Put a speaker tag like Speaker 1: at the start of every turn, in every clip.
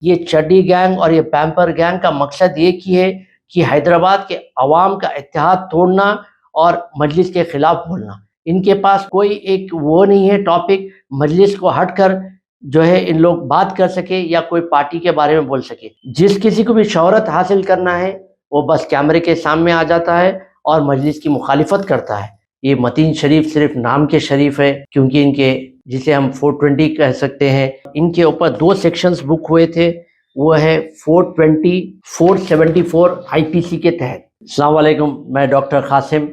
Speaker 1: ये चड्डी गैंग और ये पैम्पर गैंग का मकसद एक ही है कि हैदराबाद के अवाम का इत्तेहाद तोड़ना और मजलिस के खिलाफ बोलना। इनके पास कोई एक वो नहीं है टॉपिक मजलिस को हटकर जो है इन लोग बात कर सके या कोई पार्टी के बारे में बोल सके। जिस किसी को भी शोहरत हासिल करना है वो बस कैमरे के सामने आ जाता है और मजलिस की मुखालिफत करता है। ये मतीन शरीफ सिर्फ नाम के शरीफ है, क्योंकि इनके जिसे हम 420 कह सकते हैं, इनके ऊपर 2 सेक्शंस बुक हुए थे। वो है 420, 474 आईपीसी के तहत। अस्सलाम वालेकुम, मैं डॉक्टर कासिम,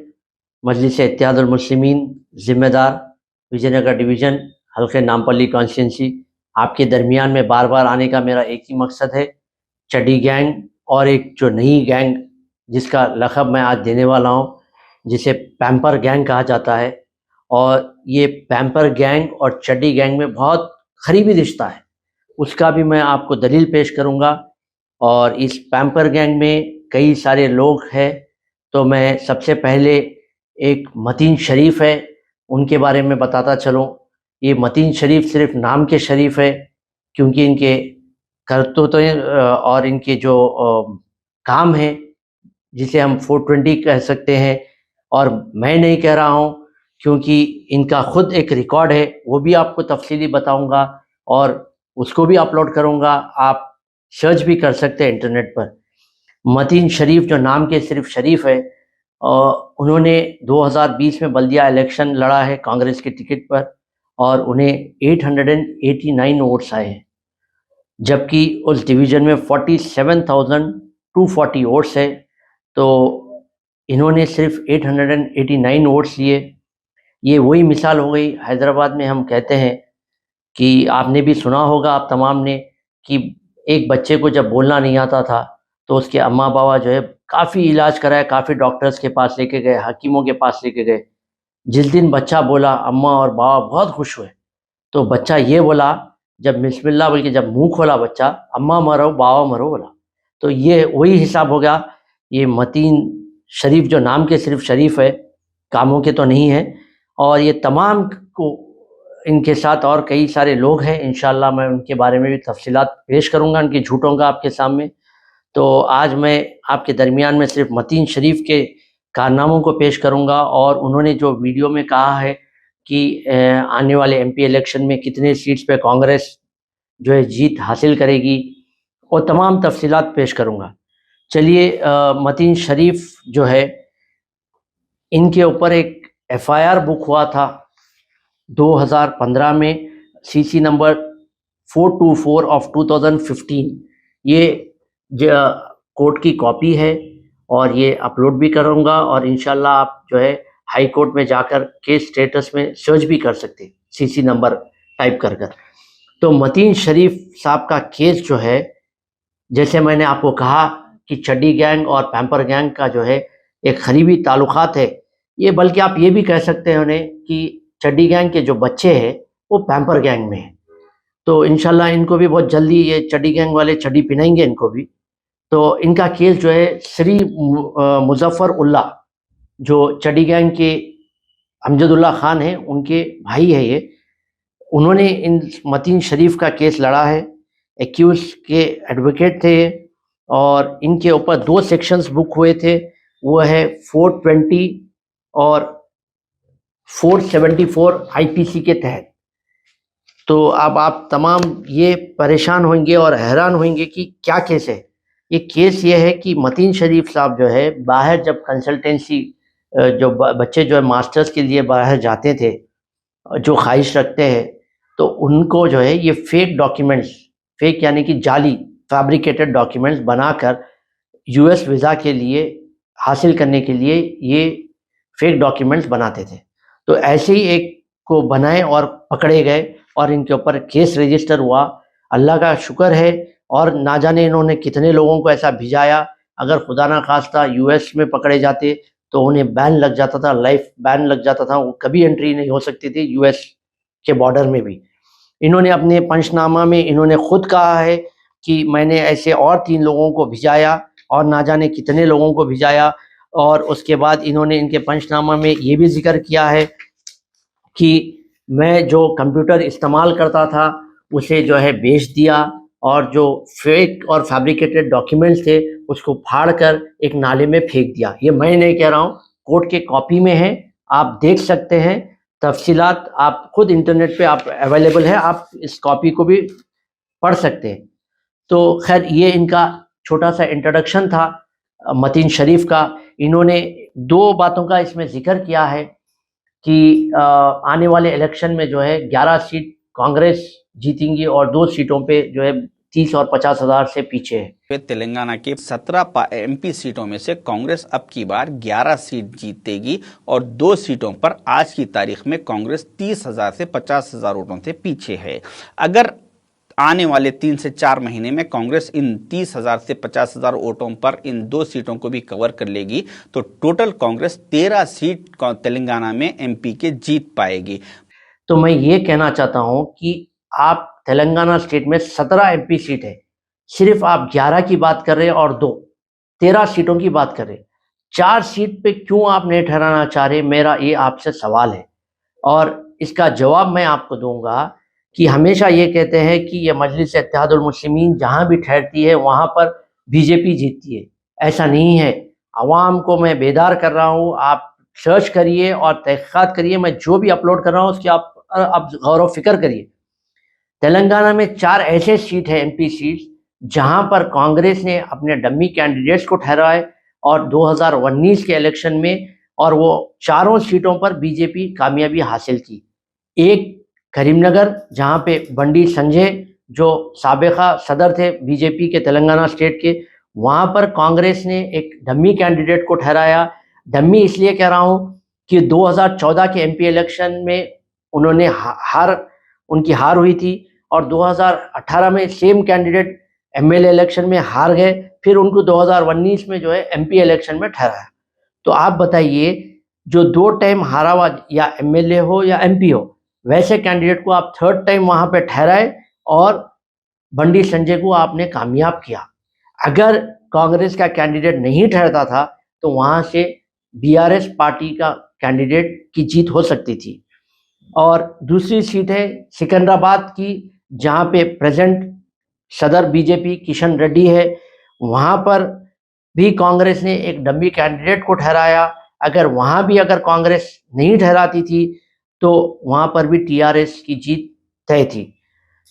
Speaker 1: मजलिस इत्तेहादुल मुस्लिमीन ज़िम्मेदार, विजयनगर डिवीज़न, हल्के नामपल्ली कॉन्स्टिट्यूंसी। आपके दरमियान में बार बार आने का मेरा एक ही मकसद है, चड्डी गैंग और एक जो नई गैंग जिसका लक़ब मैं आज देने वाला हूँ, जिसे पैम्पर गैंग कहा जाता है। और ये पैम्पर गैंग और चड्डी गैंग में बहुत करीबी रिश्ता है, उसका भी मैं आपको दलील पेश करूँगा। और इस पैम्पर गैंग में कई सारे लोग हैं, तो मैं सबसे पहले एक मतीन शरीफ है उनके बारे में बताता चलूँ। ये मतीन शरीफ सिर्फ नाम के शरीफ है, क्योंकि इनके करतूतें और इनके जो काम है जिसे हम 420 कह सकते हैं, और मैं नहीं कह रहा हूँ क्योंकि इनका खुद एक रिकॉर्ड है, वो भी आपको तफसीली बताऊंगा और उसको भी अपलोड करूंगा। आप सर्च भी कर सकते हैं इंटरनेट पर। मतीन शरीफ जो नाम के सिर्फ शरीफ है, उन्होंने 2020 में बल्दिया इलेक्शन लड़ा है कांग्रेस के टिकट पर और उन्हें 889 वोट्स आए हैं, जबकि उस डिवीज़न में 47,240 वोट्स है। तो इन्होंने सिर्फ 889 वोट्स लिए। ये वही मिसाल हो गई। हैदराबाद में हम कहते हैं कि आपने भी सुना होगा आप तमाम ने, कि एक बच्चे को जब बोलना नहीं आता था तो उसके अम्मा बाबा जो है काफ़ी इलाज कराया, काफ़ी डॉक्टर्स के पास लेके गए, हकीमों के पास लेके गए। जिस दिन बच्चा बोला, अम्मा और बाबा बहुत खुश हुए। तो बच्चा ये बोला, जब बिस्मिल्लाह बोल के जब मुँह खोला बच्चा, अम्मा मरो बाबा मरो बोला। तो ये वही हिसाब हो गया। ये मतीन शरीफ जो नाम के सिर्फ शरीफ है, कामों के तो नहीं है। और ये तमाम को इनके साथ और कई सारे लोग हैं, इंशाअल्लाह मैं उनके बारे में भी तफसीलात पेश करूँगा, उनकी झूठों का आपके सामने। तो आज मैं आपके दरमियान में सिर्फ मतीन शरीफ के कारनामों को पेश करूँगा और उन्होंने जो वीडियो में कहा है कि आने वाले एमपी इलेक्शन में कितने सीट्स पे कांग्रेस जो है जीत हासिल करेगी, और तमाम तफसीलात पेश करूँगा। चलिए, मतीन शरीफ जो है, इनके ऊपर एक एफआईआर बुक हुआ था 2015 में, सीसी नंबर 424 ऑफ 2015। ये कोर्ट की कॉपी है और ये अपलोड भी करूँगा, और इंशाल्लाह आप जो है हाई कोर्ट में जाकर केस स्टेटस में सर्च भी कर सकते हैं, सीसी नंबर टाइप कर कर। तो मतीन शरीफ साहब का केस जो है, जैसे मैंने आपको कहा कि चड्डी गैंग और पैम्पर गैंग का जो है एक करीबी ताल्लुकात है। ये बल्कि आप ये भी कह सकते हैं उन्हें कि चड्डी गैंग के जो बच्चे हैं वो पैम्पर गैंग में हैं। तो इंशाल्लाह इनको भी बहुत जल्दी ये चड्डी गैंग वाले चड्डी पिनाएंगे इनको भी। तो इनका केस जो है श्री मुजफ्फर उल्लाह, जो चड्डी गैंग के अमजदुल्ला खान हैं, उनके भाई है ये। उन्होंने इन मतीन शरीफ का केस लड़ा है, एक्यूज के एडवोकेट थे ये, और इनके ऊपर 2 सेक्शंस बुक हुए थे। वो है 420 और 474 आईपीसी के तहत। तो अब आप तमाम ये परेशान होंगे और हैरान होंगे कि क्या केस है। ये केस ये है कि मतीन शरीफ साहब जो है बाहर जब कंसल्टेंसी जो बच्चे जो है मास्टर्स के लिए बाहर जाते थे, जो ख्वाहिश रखते हैं, तो उनको जो है ये फेक डॉक्यूमेंट्स, फेक यानी कि जाली फैब्रिकेटेड डॉक्यूमेंट्स बनाकर यूएस वीज़ा के लिए हासिल करने के लिए ये फेक डॉक्यूमेंट्स बनाते थे। तो ऐसे ही एक को बनाए और पकड़े गए और इनके ऊपर केस रजिस्टर हुआ। अल्लाह का शुक्र है, और ना जाने इन्होंने कितने लोगों को ऐसा भिजाया। अगर खुदा ना खास्ता यूएस में पकड़े जाते तो उन्हें बैन लग जाता था, लाइफ बैन लग जाता था, वो कभी एंट्री नहीं हो सकती थी यूएस के बॉर्डर में भी। इन्होंने अपने पंचनामा में इन्होंने खुद कहा है कि मैंने ऐसे और 3 लोगों को भिजाया और ना जाने कितने लोगों को भिजाया। और उसके बाद इन्होंने इनके पंचनामा में ये भी जिक्र किया है कि मैं जो कंप्यूटर इस्तेमाल करता था उसे जो है बेच दिया, और जो फेक और फैब्रिकेटेड डॉक्यूमेंट्स थे उसको फाड़कर एक नाले में फेंक दिया। ये मैं नहीं कह रहा हूँ, कोर्ट के कॉपी में है, आप देख सकते हैं। तफसीलात आप खुद इंटरनेट पे आप अवेलेबल है, आप इस कॉपी को भी पढ़ सकते हैं। तो खैर ये इनका छोटा सा इंट्रोडक्शन था मतीन शरीफ का। इन्होंने दो बातों का इसमें जिक्र किया है कि आने वाले इलेक्शन में जो है 11 सीट कांग्रेस जीतेंगी और 2 सीटों पे जो है 30 और 50 हज़ार से पीछे है।
Speaker 2: तेलंगाना के 17 एमपी सीटों में से कांग्रेस अब की बार 11 सीट जीतेगी और 2 सीटों पर आज की तारीख में कांग्रेस 30,000 से 50,000 वोटों से पीछे है। अगर आने वाले 3 से 4 महीने में कांग्रेस इन 30,000 से 50,000 वोटों पर इन 2 सीटों को भी कवर कर लेगी तो टोटल कांग्रेस 13 सीट तेलंगाना में एमपी के जीत पाएगी।
Speaker 1: तो मैं ये कहना चाहता हूं कि आप तेलंगाना स्टेट में 17 एमपी सीट है, सिर्फ आप 11 की बात कर रहे हैं और 13 सीटों की बात कर रहे हैं। 4 सीट पे क्यों आप नहीं ठहराना चाह रहे, मेरा ये आपसे सवाल है। और इसका जवाब मैं आपको दूंगा कि हमेशा ये कहते हैं कि ये मजलिस इत्तेहादुल मुस्लिमीन जहाँ भी ठहरती है वहाँ पर बीजेपी जीतती है। ऐसा नहीं है। आवाम को मैं बेदार कर रहा हूँ, आप सर्च करिए और तहकीकात करिए। मैं जो भी अपलोड कर रहा हूँ उसकी आप गौर व फिक्र करिए। तेलंगाना में 4 ऐसे सीट है एमपी सीट जहां पर कांग्रेस ने अपने डम्मी कैंडिडेट्स को ठहराए और 2019 के इलेक्शन में, और वो चारों सीटों पर बीजेपी कामयाबी हासिल की। एक करीमनगर जहां पे बंडी संजय जो साबिका सदर थे बीजेपी के तेलंगाना स्टेट के, वहां पर कांग्रेस ने एक डम्मी कैंडिडेट को ठहराया। डम्मी इसलिए कह रहा हूं कि 2014 के एमपी इलेक्शन में उन्होंने उनकी हार हुई थी और 2018 में सेम कैंडिडेट एमएलए इलेक्शन में हार गए, फिर उनको 2019 में जो है एमपी इलेक्शन में ठहराया। तो आप बताइए, जो 2 टाइम हारा हुआ या एमएलए हो या एमपी हो, वैसे कैंडिडेट को आप 3rd टाइम वहां पे ठहराए और बंडी संजय को आपने कामयाब किया। अगर कांग्रेस का कैंडिडेट नहीं ठहरता था तो वहां से बीआरएस पार्टी का कैंडिडेट की जीत हो सकती थी। और दूसरी सीट है सिकंदराबाद की, जहां पे प्रेजेंट सदर बीजेपी किशन रेड्डी है। वहां पर भी कांग्रेस ने एक डम्मी कैंडिडेट को ठहराया। अगर वहां भी अगर कांग्रेस नहीं ठहराती थी तो वहां पर भी टीआरएस की जीत तय थी।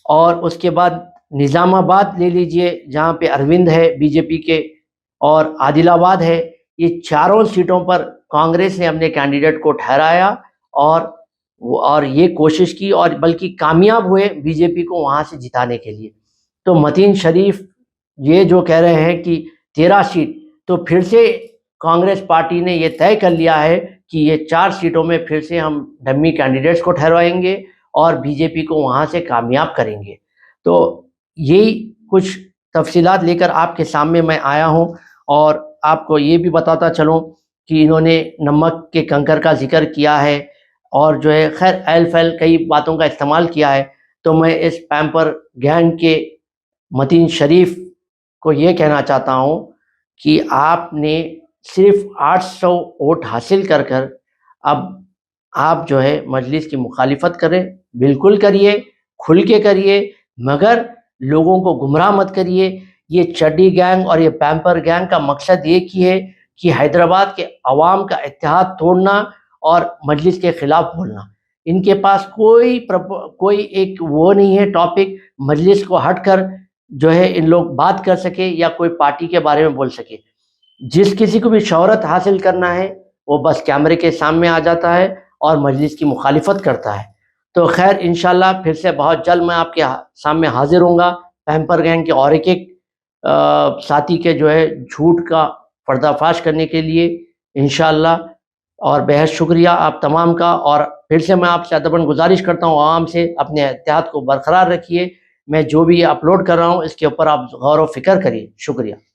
Speaker 1: और उसके बाद निज़ामाबाद ले लीजिए, जहां पे अरविंद है बीजेपी के, और आदिलाबाद है। ये चारों सीटों पर कांग्रेस ने अपने कैंडिडेट को ठहराया और ये कोशिश की और बल्कि कामयाब हुए बीजेपी को वहां से जिताने के लिए। तो मतीन शरीफ ये जो कह रहे हैं कि 13 सीट, तो फिर से कांग्रेस पार्टी ने ये तय कर लिया है कि ये 4 सीटों में फिर से हम डम्मी कैंडिडेट्स को ठहरवाएंगे और बीजेपी को वहां से कामयाब करेंगे। तो यही कुछ तफसीलात लेकर आपके सामने मैं आया हूं। और आपको ये भी बताता चलूं कि इन्होंने नमक के कंकर का जिक्र किया है और जो है खैर एल फैल कई बातों का इस्तेमाल किया है। तो मैं इस पैम्पर गैंग के मतीन शरीफ को ये कहना चाहता हूँ कि आपने सिर्फ 800 वोट हासिल कर अब आप जो है मजलिस की मुखालिफत करें, बिल्कुल करिए, खुल के करिए, मगर लोगों को गुमराह मत करिए। ये चड्डी गैंग और ये पैम्पर गैंग का मकसद एक ही है कि हैदराबाद के अवाम का इत्तेहाद तोड़ना और मजलिस के खिलाफ बोलना। इनके पास कोई एक वो नहीं है टॉपिक मजलिस को हटकर जो है इन लोग बात कर सके या कोई पार्टी के बारे में बोल सके। जिस किसी को भी शोहरत हासिल करना है वो बस कैमरे के सामने आ जाता है और मजलिस की मुखालिफत करता है। तो खैर इंशाल्लाह फिर से बहुत जल्द मैं आपके सामने हाजिर होऊंगा पैम्पर गैंग के और एक साथी के जो है झूठ का पर्दाफाश करने के लिए इंशाल्लाह। और बेहद शुक्रिया आप तमाम का। और फिर से मैं आपसे अदबन गुजारिश करता हूँ आवाम से, अपने एहतियात को बरकरार रखिए। मैं जो भी अपलोड कर रहा हूँ इसके ऊपर आप गौर व फिक्र करिए। शुक्रिया।